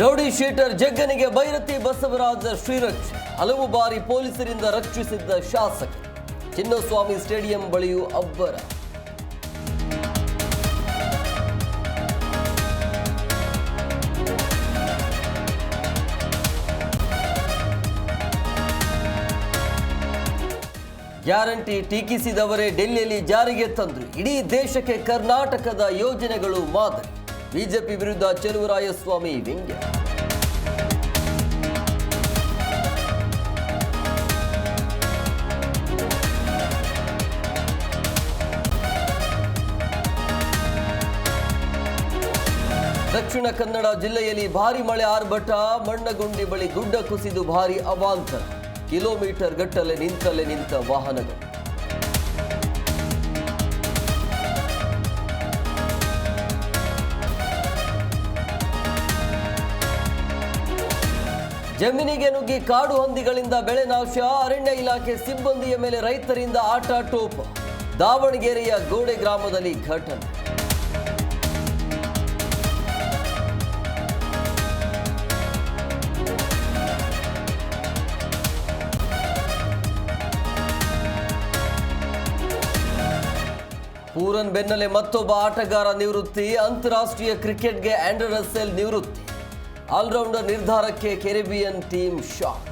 Rowdy sheeter ಜಗ್ಗನಿಗೆ ಭೈರತಿ ಬಸವರಾಜ ಶ್ರೀರಕ್ಷೆ. ಹಲವು ಬಾರಿ ಪೊಲೀಸರಿಂದ ರಕ್ಷಿಸಿದ್ದ ಶಾಸಕ. ಚಿನ್ನಸ್ವಾಮಿ ಸ್ಟೇಡಿಯಂ ಬಳಿಯೂ ಅಬ್ಬರ. ಗ್ಯಾರಂಟಿ ಟೀಕಿಸಿದವರೇ ಡೆಲ್ಲಿಯಲ್ಲಿ ಜಾರಿಗೆ ತಂದ್ರು. ಇಡೀ ದೇಶಕ್ಕೆ ಕರ್ನಾಟಕದ ಯೋಜನೆಗಳು ಮಾದರಿ. ಬಿಜೆಪಿ ವಿರುದ್ಧ ಚೆಲುವರಾಯಸ್ವಾಮಿ ವ್ಯಂಗ್ಯ. ದಕ್ಷಿಣ ಕನ್ನಡ ಜಿಲ್ಲೆಯಲ್ಲಿ ಭಾರಿ ಮಳೆ ಆರ್ಭಟ. ಮಣ್ಣಗುಂಡಿ ಬಳಿ ಗುಡ್ಡ ಕುಸಿದು ಭಾರಿ ಅವಾಂತರ. ಕಿಲೋಮೀಟರ್ ಗಟ್ಟಲೆ ನಿಂತಲ್ಲೇ ನಿಂತ ವಾಹನಗಳು. ಜಮೀನಿಗೆ ನುಗ್ಗಿ ಕಾಡು ಹಂದಿಗಳಿಂದ ಬೆಳೆ ನಾಶ. ಅರಣ್ಯ ಇಲಾಖೆ ಸಿಬ್ಬಂದಿಯ ಮೇಲೆ ರೈತರಿಂದ ಆಟ ಟೋಪ. ದಾವಣಗೆರೆಯ ಗೋಡೆ ಗ್ರಾಮದಲ್ಲಿ ಘಟನೆ. ಪೂರನ್ ಬೆನ್ನಲ್ಲೇ ಮತ್ತೊಬ್ಬ ಆಟಗಾರ ನಿವೃತ್ತಿ. ಅಂತಾರಾಷ್ಟ್ರೀಯ ಕ್ರಿಕೆಟ್ಗೆ ಆಂಡ್ರೆ ರಸೆಲ್ ನಿವೃತ್ತಿ. ಆಲ್ರೌಂಡರ್ ನಿರ್ಧಾರಕ್ಕೆ ಕೆರಿಬಿಯನ್ ಟೀಮ್ ಶಾಕ್.